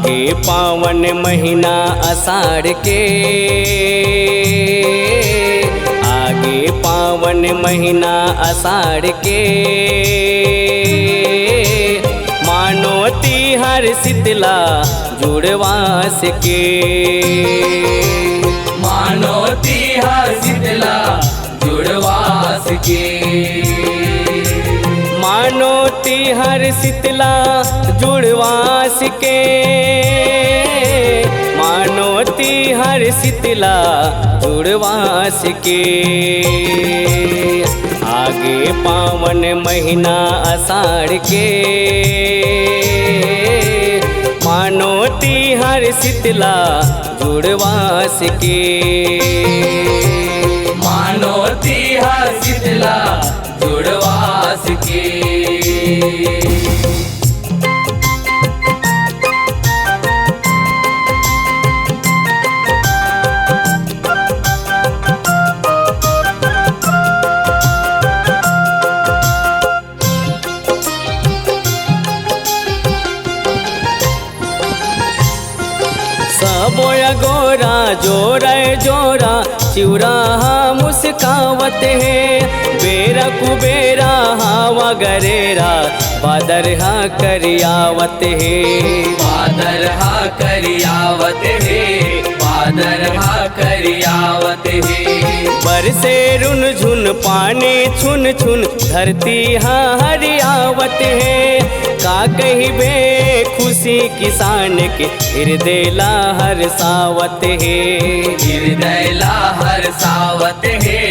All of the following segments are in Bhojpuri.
आगे पावन महीना आषाढ़ के, आगे पावन महीना आषाढ़ के, मानोती हर शीतला जुड़वास के, मानोती हर शीतला जुड़वास के, मानोती हर शीतला जुड़वास के, मानोती हर शीतला जुड़वास के, आगे पावन महीना आषाढ़ के, मानोती हर शीतला जुड़वास के, मानोती हर शीतला जुड़वास के। सबोया गोरा जोरा जोरा चिउरा मुस्कावत है, बेरा कुबेरा हवा गरेरा बादर हा करियावत है, बादर हा करियावत है, बादर हा करियावत है, बरसे रुन झुन पानी छुन छुन धरती हा हरियावत है, का कही बे खुशी किसान के हृदय ला हर्षावत है, हृदय ला हर्षावत है,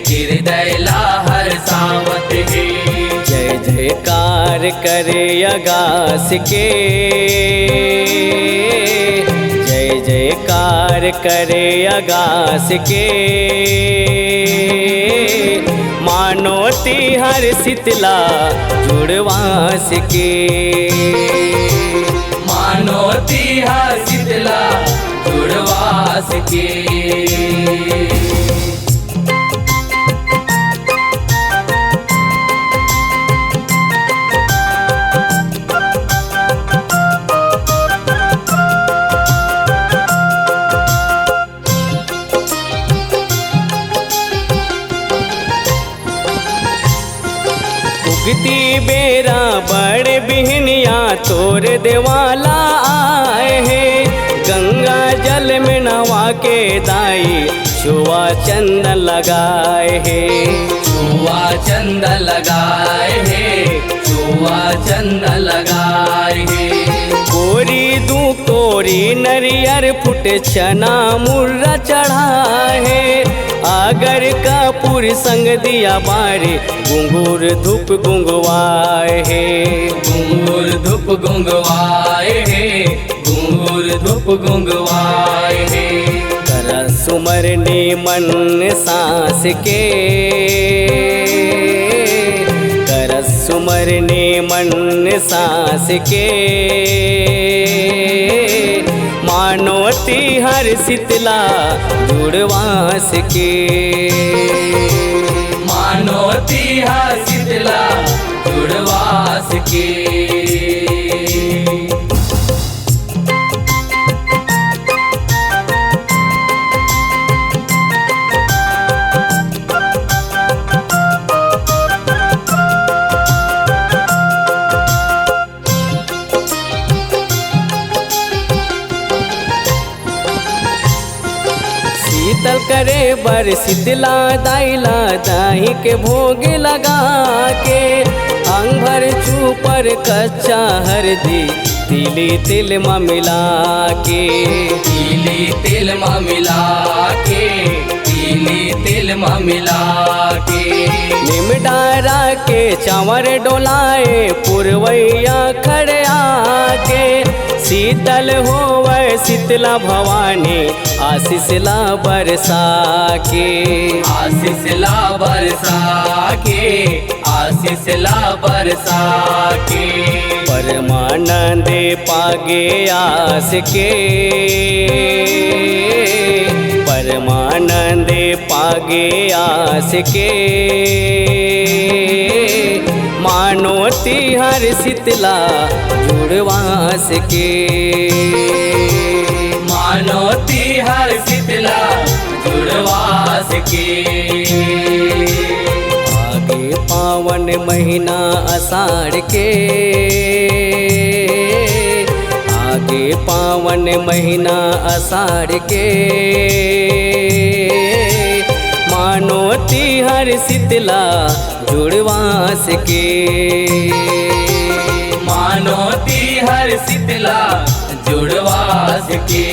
हृदय ला हर्षावत है। जय जयकार करे अगास के, जय जयकार करे अगास के, मानोती हर शीतला जुड़वास के, मानोती हर शीतला जुड़वास के। उगती बेरा बड़े बिहनिया तोर देवाला आए हैं, गंगा जल में नवा के दाई छुआ चंदन लगाए हैं, छुआ चंदन लगाए हैं, छुआ चंदन लगाए हैं, कोरी दू कोरी नरियर फुट चना मुर्रा चढ़ाए, आगर कपूर संग दिया बारे घुंघूर धूप गुंगवाए है, घुंघूर धूप गुंगवाए है, घुंघूर धूप गुंगवाए है, कर सुमरने मन सांस के, कर सुमरने मन सांस के, मानोती हर शीतला जुड़वास के, मानोती हर शीतला जुड़वास के। शीतल करे बर शीतला दाइला दाही के भोग लगा के, अंग भर चूपर कच्चा हरदी तिली तिल में मिला के, तिली तिल में मिला के, तिली तिल में मिला के, निम डारा के चावर डोलाए पुरवैया खड़े आके, शीतल होवे शीतला भवानी आशीष ला बरसा के, आशीष ला बरसा के, आशीष ला बरसा के, परमानंद पागे आस के, परमानंद पागे आस के, मानो मानोती हर शीतला जुड़वास के, मानोती हर शीतला जुड़वास के। आगे पावन महीना आषाढ़ के, आगे पावन महीना आषाढ़ के, मानोती हर शीतला जुड़वास के, मानोती हर शीतला जुड़वास के।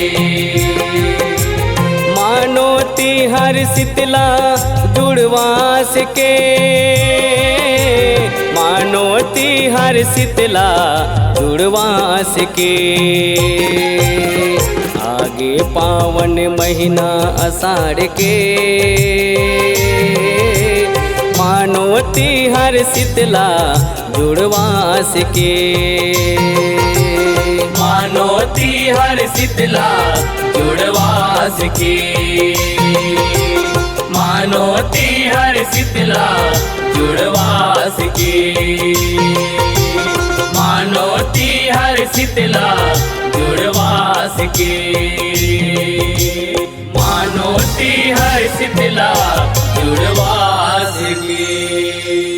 मानोती हर शीतला जुड़वास के, मानोती हर शीतला जुड़वास के। आगे पावन महीना आषाढ़ के, मानोती हर शीतला जुड़वास के, मानोती हर शीतला जुड़वास के, मानोती हर शीतला जुड़वास के, मानोती हर शीतला जुड़वास के, मानोती हर शीतला जुड़वास के।